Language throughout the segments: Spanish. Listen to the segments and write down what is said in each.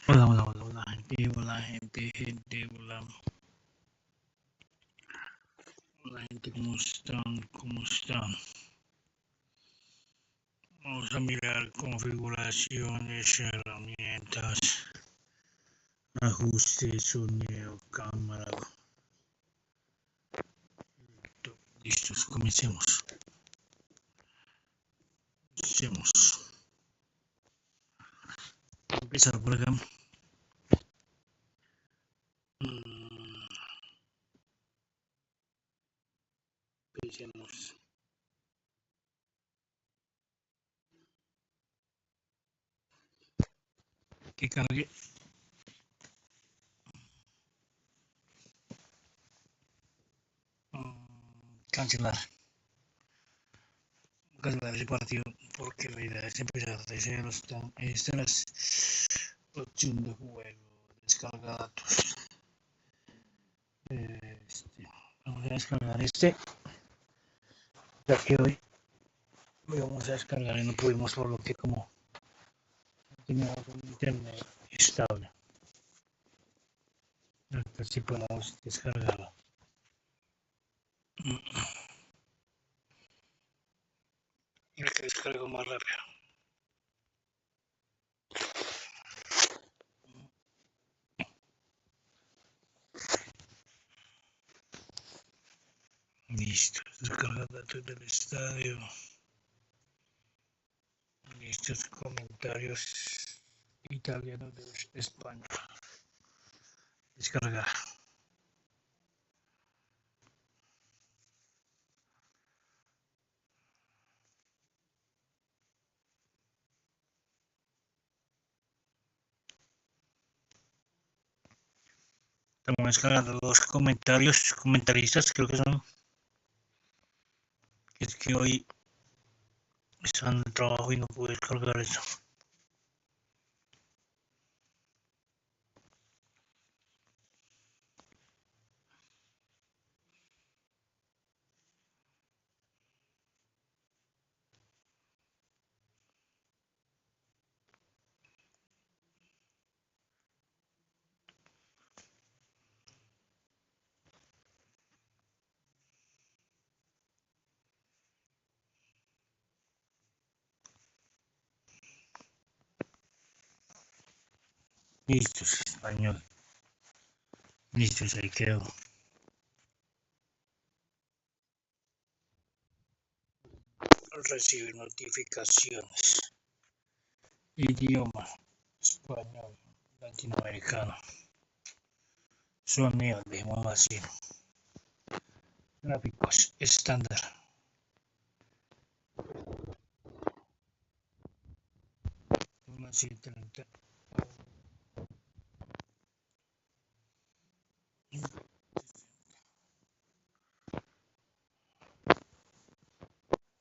Hola, hola, hola, hola. Hola, gente, ¿cómo están? ¿Cómo están? Vamos a mirar configuraciones, herramientas, ajuste, sonido, cámara. Listos, comencemos. Empezar por acá. Mm, Empecemos. Que cargue. Cancelar. Cancelar ese partido porque la idea es empezar de cero. Esta es la opción de juego. Descarga datos. Vamos a descargar ya que hoy vamos a descargar y no pudimos por lo que como teníamos un internet estable. Acá sí podemos descargarlo. Y que descargo más rápido. Listo, descarga datos del estadio. Listos comentarios italianos de España. Descargar. Estamos descargando los comentaristas, creo que son. Es que hoy están en el trabajo y no pude descargar eso. Listos, español. Listos, ahí quedó. Recibir notificaciones. Idioma español latinoamericano. Sonido, dejémoslo así. Gráficos estándar. Así, 30.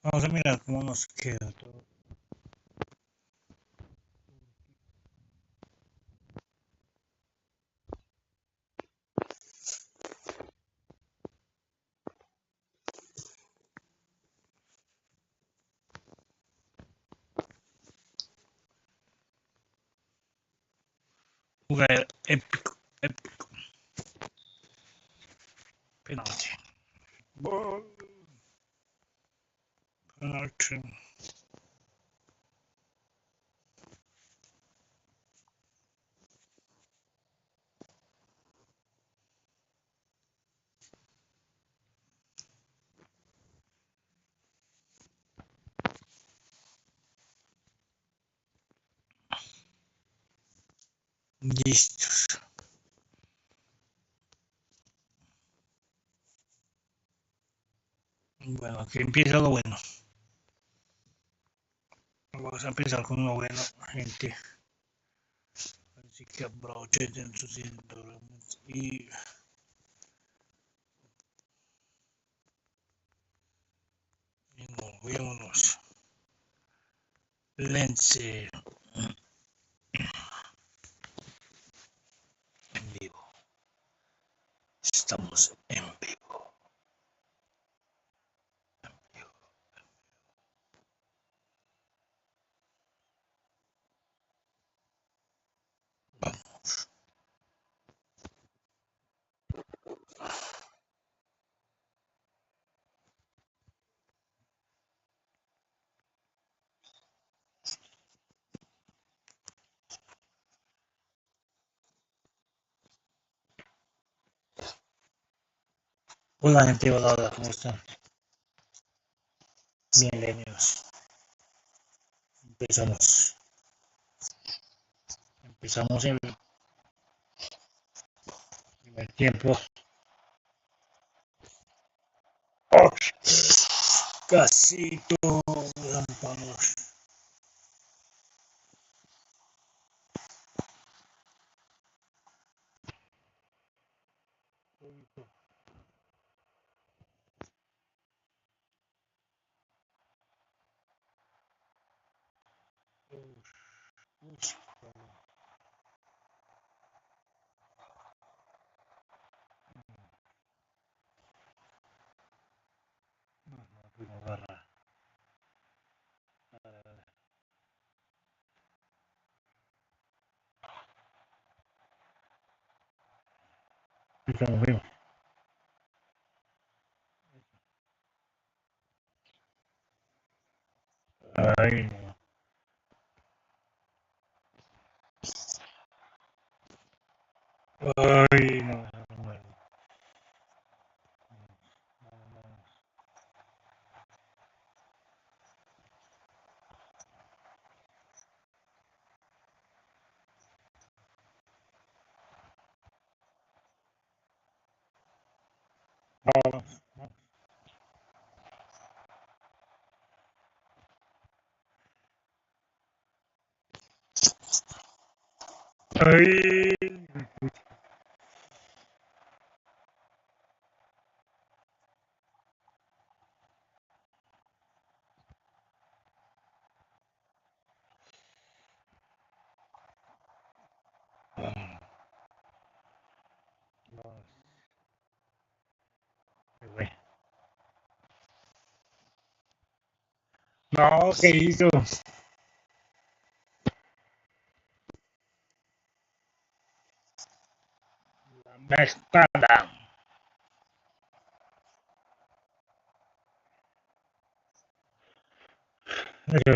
Vamos a mirar cómo nos queda todo. Jugar épico, épico. Penalti. Penalti. Listos. Bueno, aquí empieza lo bueno. Vamos a empezar con lo bueno, gente. Así que aprovechen sus cinturones y movémonos. Lence en vivo. Estamos en vivo. Hola gente, hola, hola, ¿cómo están? Bienvenidos. Empezamos. Empezamos el primer tiempo. ¡Oh! Casito, vamos. Estamos vivos. Ay, ay, no, no, no. Ay, no, ¿qué hizo? La espada. Eso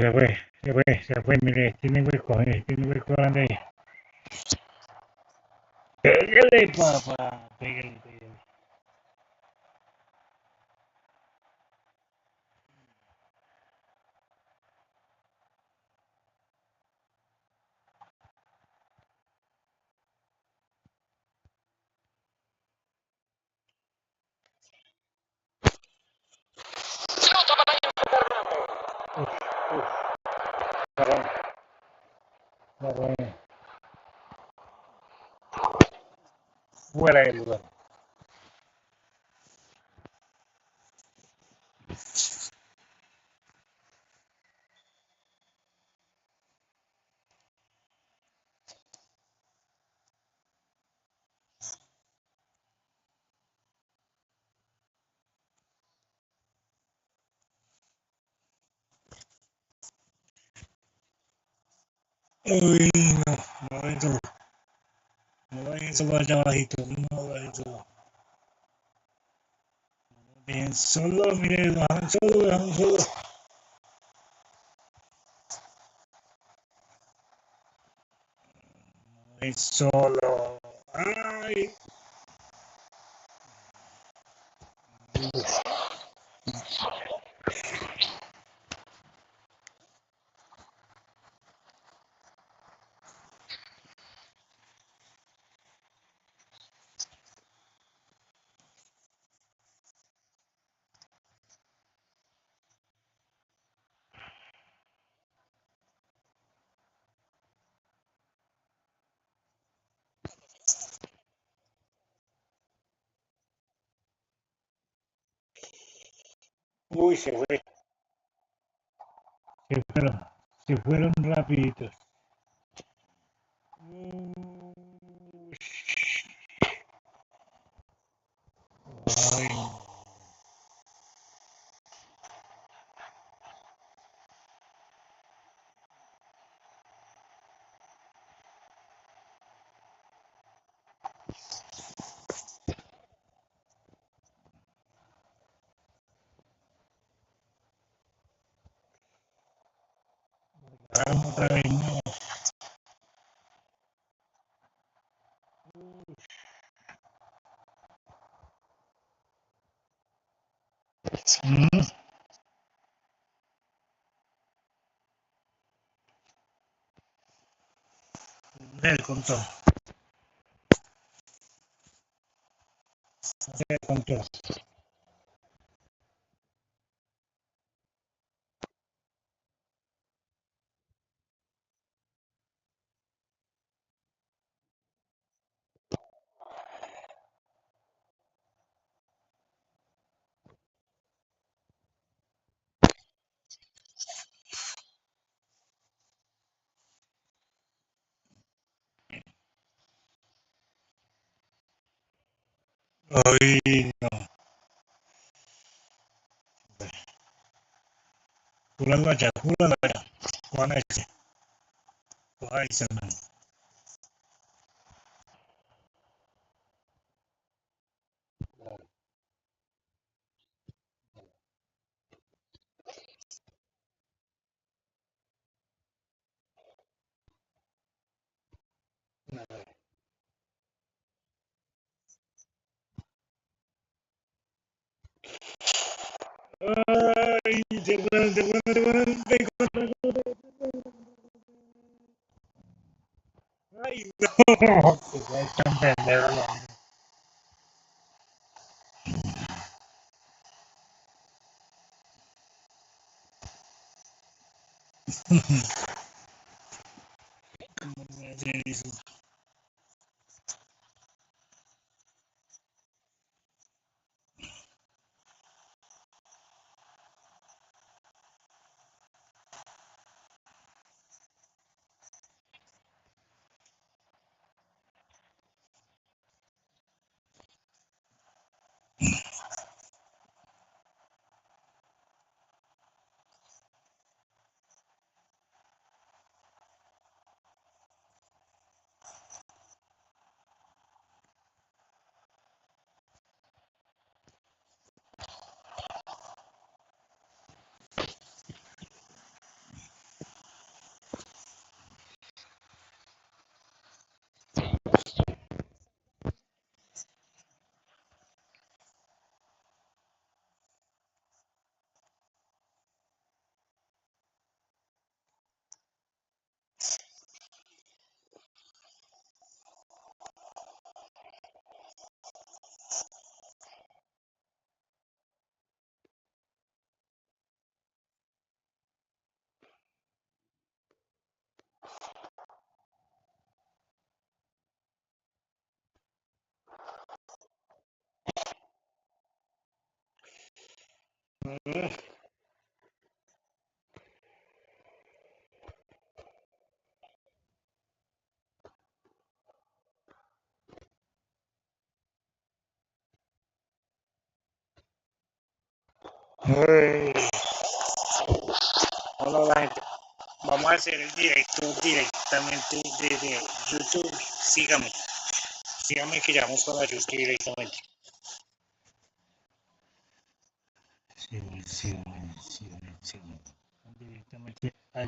se fue, mire, tiene hueco grande ahí. Pégale, papá, pégale, pégale. Uf, uf, perdón, perdón, fuera del lugar. Uy, no, no, eso vaya bajito, no bajito. Bien, solo, mire, bajan solo. Es solo. Ay, uy, se fue. Se fueron, se fueron rapiditos. Uy, ay, vamos otra vez, no. Mm, del contó, del contó. Hoy no, hulan gacha, kwana ce, ko hai sannan. Ay, ay, no, que están penderos. Ay, hola la gente. Vamos a hacer el directo directamente desde YouTube. Sígame, sígame que ya vamos para YouTube directamente. Sí, sí, sí, sí.